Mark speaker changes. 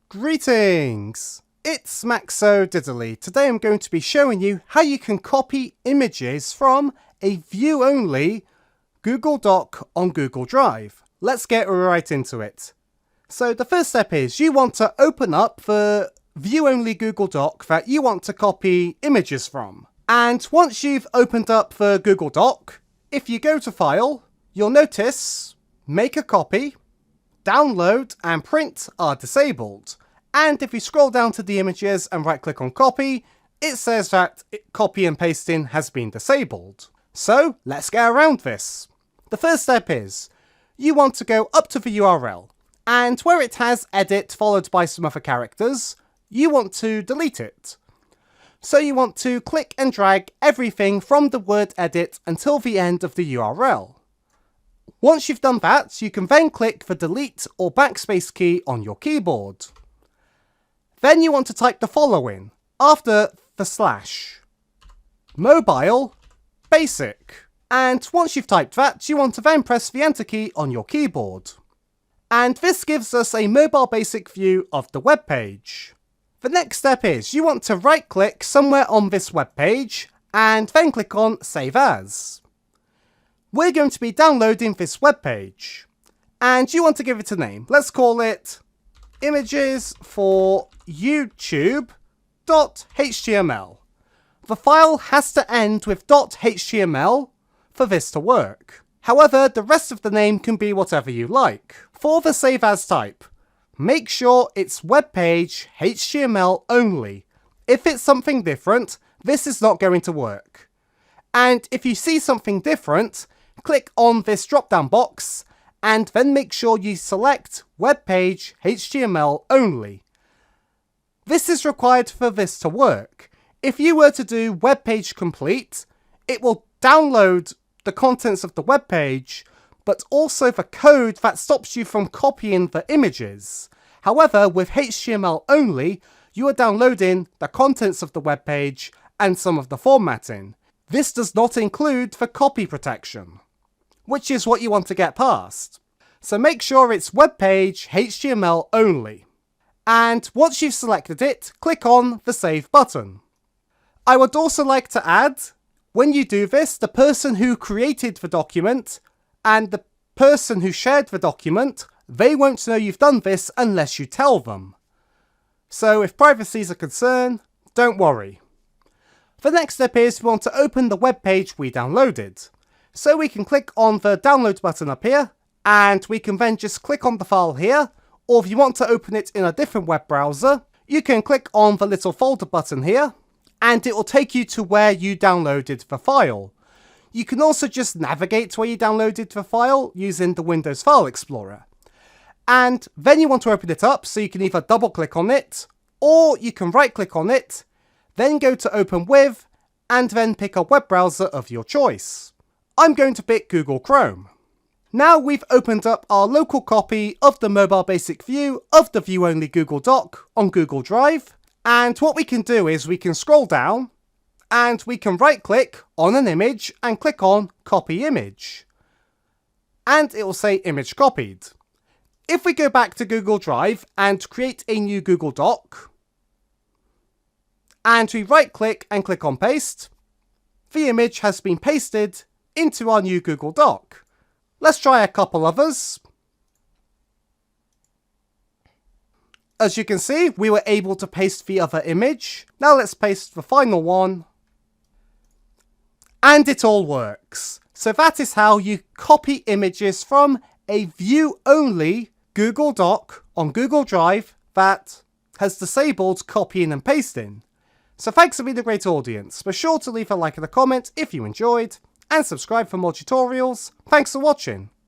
Speaker 1: Greetings! It's Maxo Diddly. Today I'm going to be showing you how you can copy images from a view-only Google Doc on Google Drive. Let's get right into it. So the first step is you want to open up the view-only Google Doc that you want to copy images from. And once you've opened up the Google Doc, if you go to File, you'll notice Make a Copy, Download and Print are disabled. And if you scroll down to the images and right click on copy, it says that copy and pasting has been disabled. So let's get around this. The first step is you want to go up to the URL, and where it has edit followed by some other characters, you want to delete it. So you want to click and drag everything from the word edit until the end of the URL. Once you've done that, you can then click the delete or backspace key on your keyboard. Then you want to type the following after the slash. Mobile basic. And once you've typed that, you want to then press the enter key on your keyboard. And this gives us a mobile basic view of the web page. The next step is you want to right click somewhere on this web page and then click on Save As. We're going to be downloading this web page and you want to give it a name. Let's call it Images for YouTube.html. The file has to end with .html for this to work. However, the rest of the name can be whatever you like. For the Save As type, make sure it's web page HTML only. If it's something different, this is not going to work. And if you see something different, click on this drop-down box and then make sure you select web page HTML only. This is required for this to work. If you were to do web page complete, it will download the contents of the web page, but also the code that stops you from copying the images. However, with HTML only, you are downloading the contents of the web page and some of the formatting. This does not include the copy protection, which is what you want to get past. So make sure it's web page HTML only. And once you've selected it, click on the Save button. I would also like to add, when you do this, the person who created the document and the person who shared the document, they won't know you've done this unless you tell them. So if privacy is a concern, don't worry. The next step is we want to open the web page we downloaded. So we can click on the download button up here, and we can then just click on the file here, or if you want to open it in a different web browser, you can click on the little folder button here, and it will take you to where you downloaded the file. You can also just navigate to where you downloaded the file using the Windows File Explorer. And then you want to open it up, so you can either double click on it, or you can right click on it, then go to Open With, and then pick a web browser of your choice. I'm going to pick Google Chrome. Now we've opened up our local copy of the mobile basic view of the view-only Google Doc on Google Drive. And what we can do is we can scroll down and we can right click on an image and click on Copy Image. And it will say Image Copied. If we go back to Google Drive and create a new Google Doc, and we right click and click on Paste, the image has been pasted into our new Google Doc. Let's try a couple others. As you can see, we were able to paste the other image. Now let's paste the final one. And it all works. So that is how you copy images from a view-only Google Doc on Google Drive that has disabled copying and pasting. So thanks for being a great audience. Be sure to leave a like and a comment if you enjoyed, and subscribe for more tutorials. Thanks for watching.